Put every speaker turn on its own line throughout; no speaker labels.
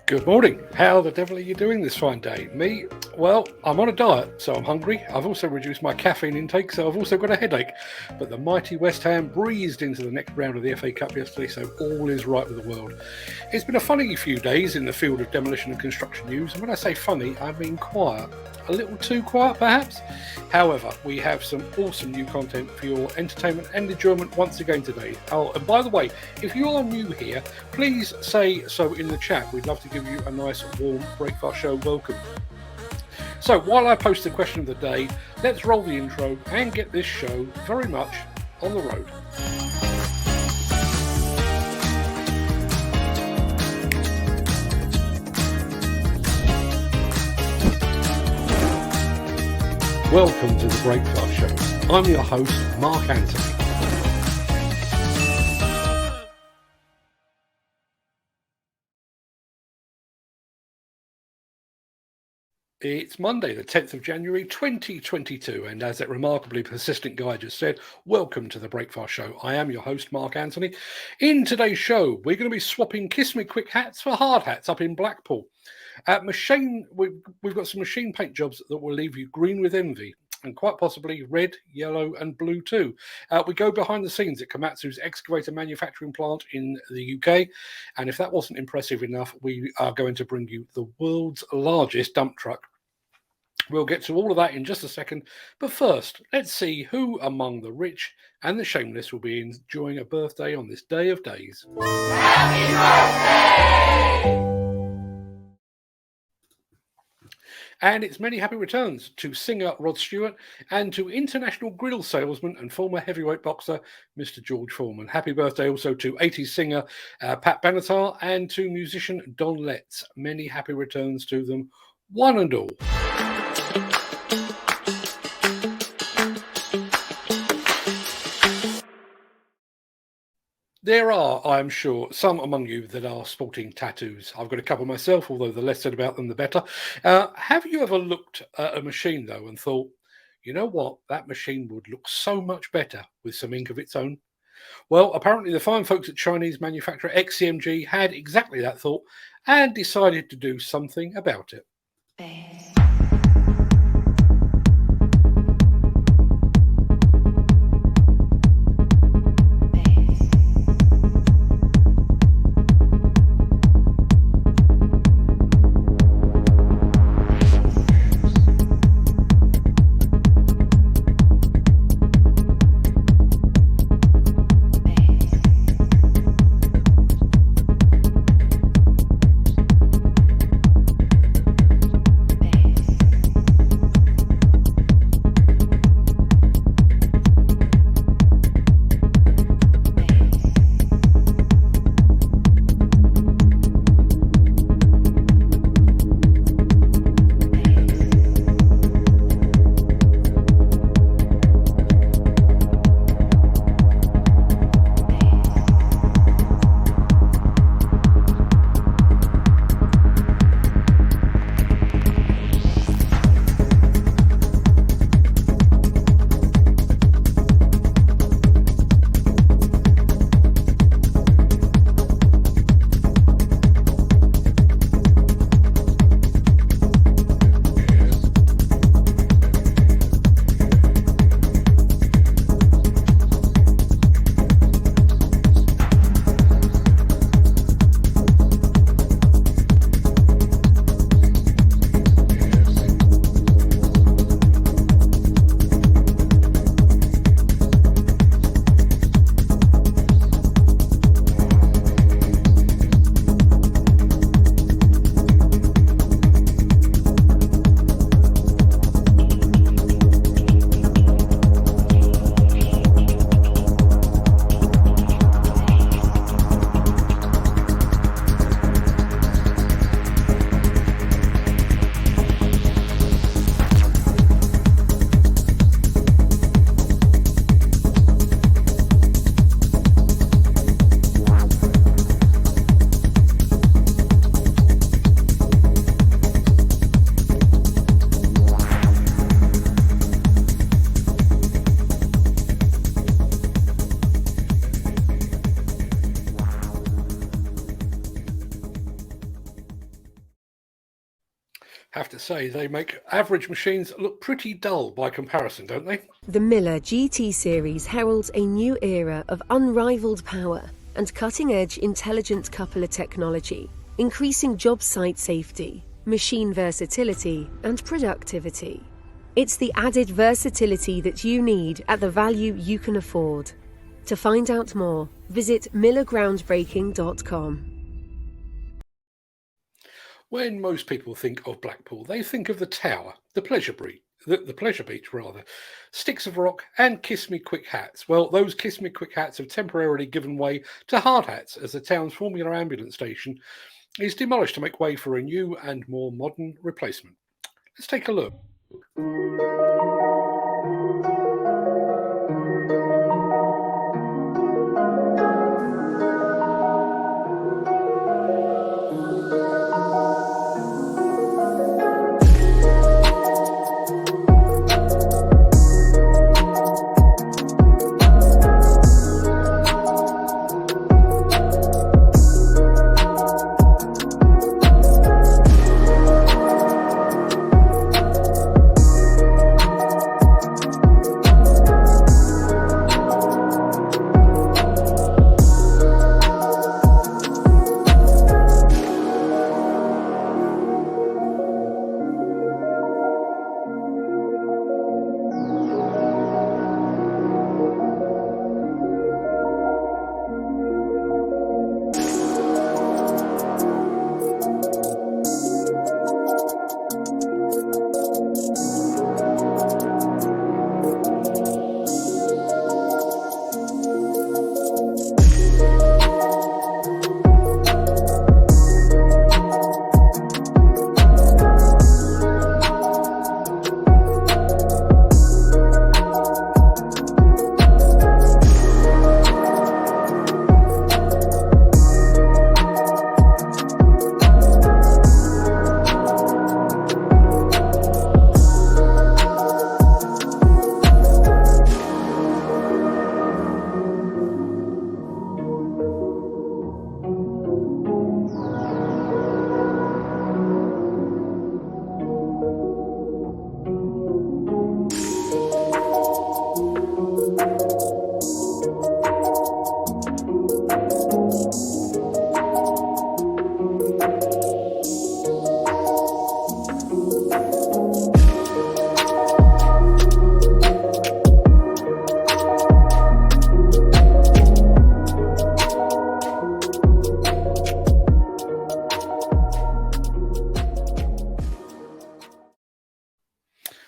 Good morning. How the devil are you doing this fine day? Me? Well, I'm on a diet, so I'm hungry. I've also reduced my caffeine intake, so I've also got a headache. But the mighty West Ham breezed into the next round of the FA Cup yesterday, so all is right with the world. It's been a funny few days in the field of demolition and construction news, and when I say funny, I mean quiet. A little too quiet, perhaps? However, we have some awesome new content for your entertainment and enjoyment once again today. Oh, and by the way, if you are new here, please say so in the chat. We'd love to give you a nice, warm Breakfast Show welcome. So, while I post the question of the day, let's roll the intro and get this show very much on the road. Welcome to the Breakfast Show. I'm your host, Mark Anthony. It's Monday, the 10th of January, 2022, and as that remarkably persistent guy just said, welcome to the Breakfast Show. I am your host, Mark Anthony. In today's show, we're going to be swapping Kiss Me Quick hats for hard hats up in Blackpool. We've got some machine paint jobs that will leave you green with envy, and quite possibly red, yellow, and blue too. We go behind the scenes at Komatsu's excavator manufacturing plant in the UK, and if that wasn't impressive enough, we are going to bring you the world's largest dump truck. We'll get to all of that in just a second, but first, let's see who among the rich and the shameless will be enjoying a birthday on this day of days. Happy birthday! And it's many happy returns to singer Rod Stewart and to international grill salesman and former heavyweight boxer Mr. George Foreman. Happy birthday also to 80s singer Pat Benatar and to musician Don Letts. Many happy returns to them, one and all. There are, I'm sure, some among you that are sporting tattoos. I've got a couple myself, although the less said about them, the better. Have you ever looked at a machine, though, and thought, you know what, that machine would look so much better with some ink of its own? Well, apparently the fine folks at Chinese manufacturer XCMG had exactly that thought and decided to do something about it. Have to say, they make average machines look pretty dull by comparison, don't they?
The Miller GT series heralds a new era of unrivaled power and cutting-edge intelligent coupler technology, increasing job site safety, machine versatility, and productivity. It's the added versatility that you need at the value you can afford. To find out more, visit millergroundbreaking.com.
When most people think of Blackpool, they think of the tower, the pleasure beach rather, sticks of rock and kiss me quick hats. Well, those kiss me quick hats have temporarily given way to hard hats as the town's Formula ambulance station is demolished to make way for a new and more modern replacement. Let's take a look.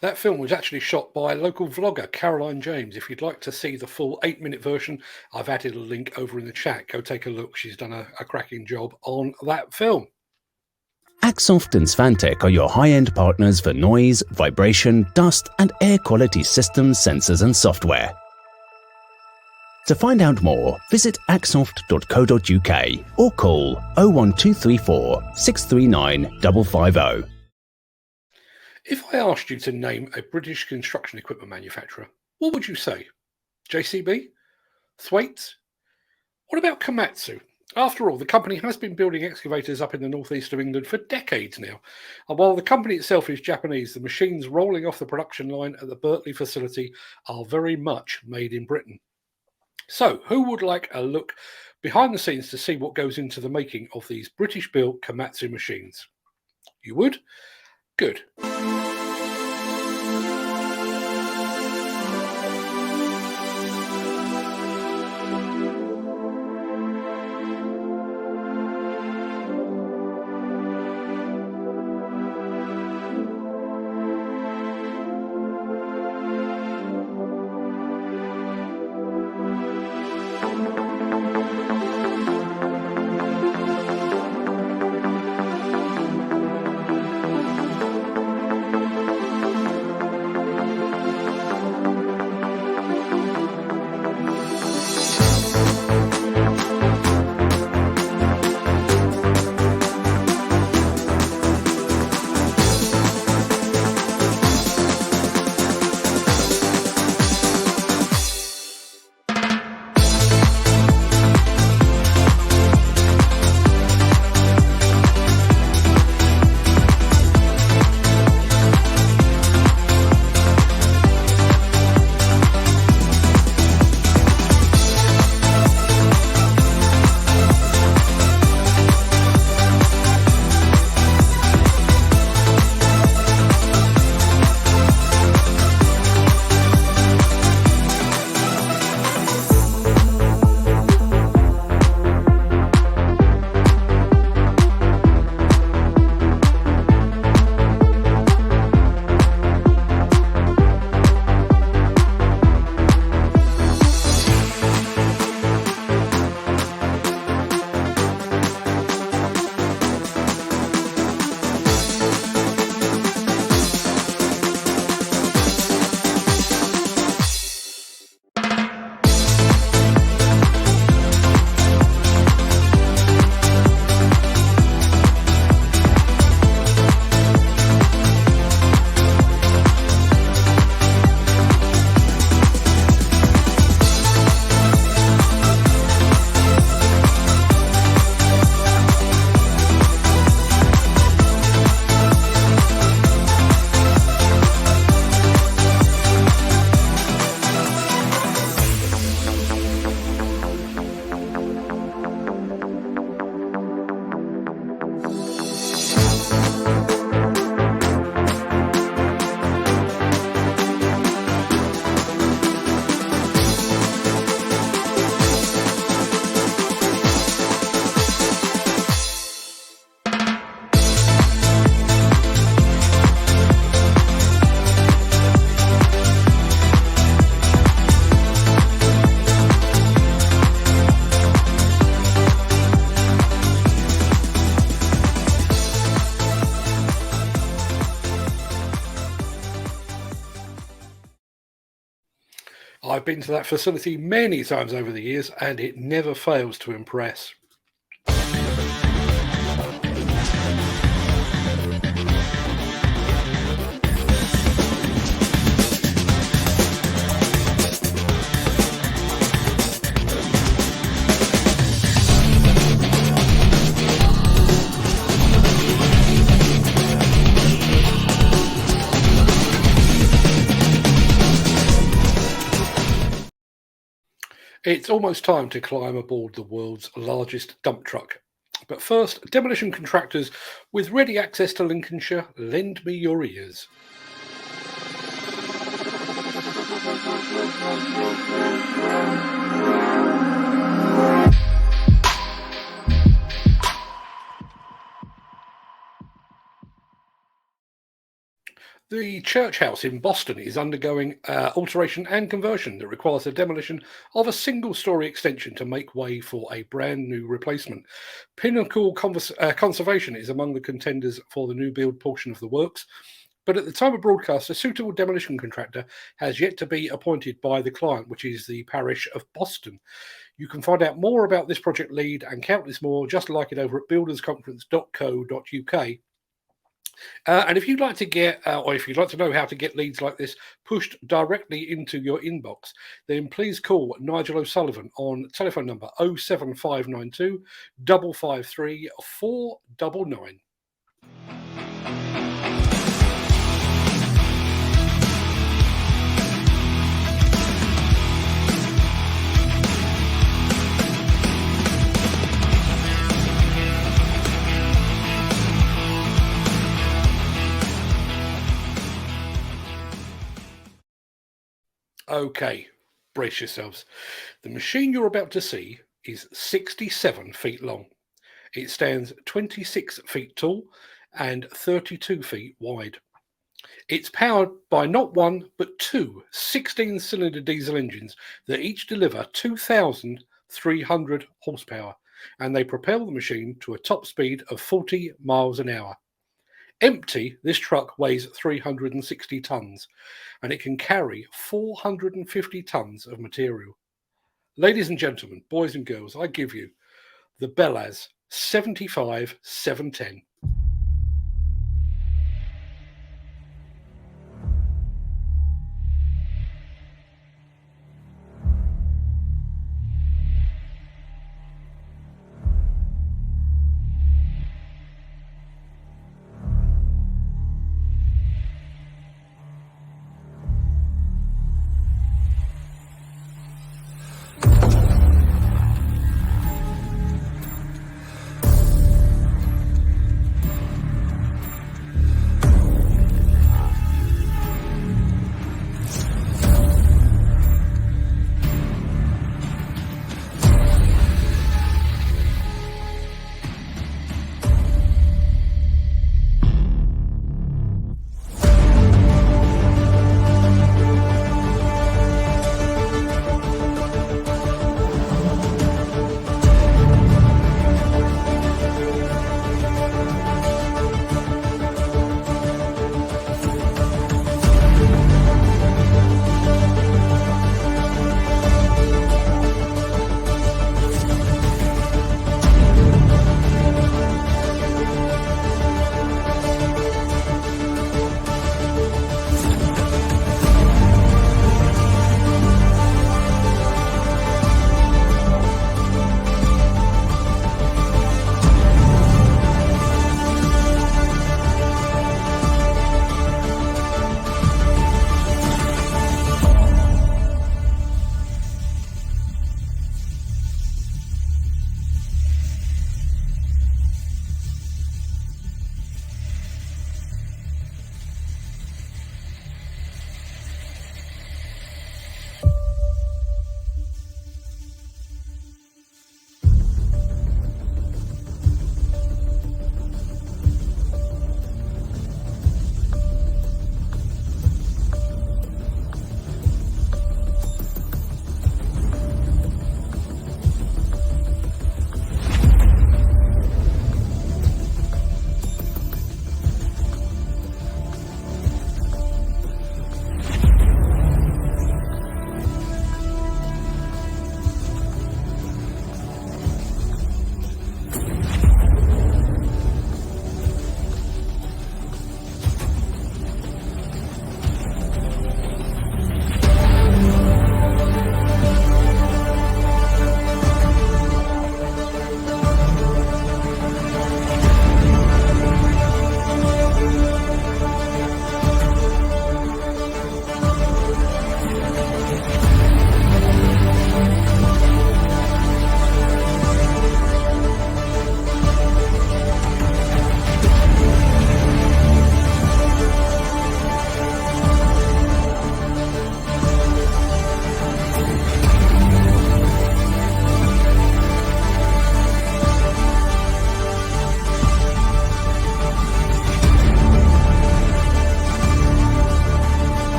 That film was actually shot by local vlogger Caroline James. If you'd like to see the full 8-minute version, I've added a link over in the chat. Go take a look. She's done a cracking job on that film.
Axoft and Svantec are your high-end partners for noise, vibration, dust and air quality systems, sensors and software. To find out more, visit axoft.co.uk or call 01234 639 550.
If I asked you to name a British construction equipment manufacturer, what would you say? JCB? Thwaites? What about Komatsu? After all, the company has been building excavators up in the northeast of England for decades now. And while the company itself is Japanese, the machines rolling off the production line at the Berkeley facility are very much made in Britain. So, who would like a look behind the scenes to see what goes into the making of these British-built Komatsu machines? You would? Good. I've been to that facility many times over the years, and it never fails to impress. It's almost time to climb aboard the world's largest dump truck. But first, demolition contractors with ready access to Lincolnshire, lend me your ears. The church house in Boston is undergoing alteration and conversion that requires the demolition of a single-storey extension to make way for a brand new replacement. Pinnacle Conservation is among the contenders for the new build portion of the works, but at the time of broadcast, a suitable demolition contractor has yet to be appointed by the client, which is the parish of Boston. You can find out more about this project lead and countless more just like it over at buildersconference.co.uk. And if you'd like to get, or if you'd like to know how to get leads like this pushed directly into your inbox, then please call Nigel O'Sullivan on telephone number 07592 553 499. Okay, brace yourselves. The machine you're about to see is 67 feet long. It stands 26 feet tall and 32 feet wide. It's powered by not one, but two 16-cylinder diesel engines that each deliver 2,300 horsepower, and they propel the machine to a top speed of 40 miles an hour. Empty, this truck weighs 360 tons, and it can carry 450 tons of material. Ladies and gentlemen, boys and girls, I give you the Bellaz 75710.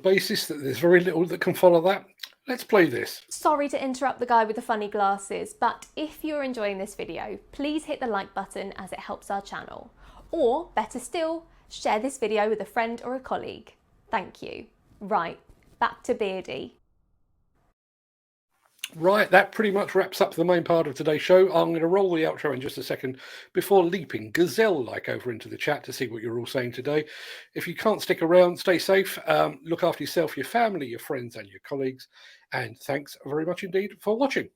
basis that there's very little that can follow that, let's play this.
Sorry to interrupt the guy with the funny glasses, but if you're enjoying this video, please hit the like button as it helps our channel. Or, better still, share this video with a friend or a colleague. Thank you. Right, back to Beardy.
Right, that pretty much wraps up the main part of today's show. I'm going to roll the outro in just a second before leaping gazelle-like over into the chat to see what you're all saying today. If you can't stick around, stay safe, look after yourself, your family, your friends and your colleagues, and thanks very much indeed for watching.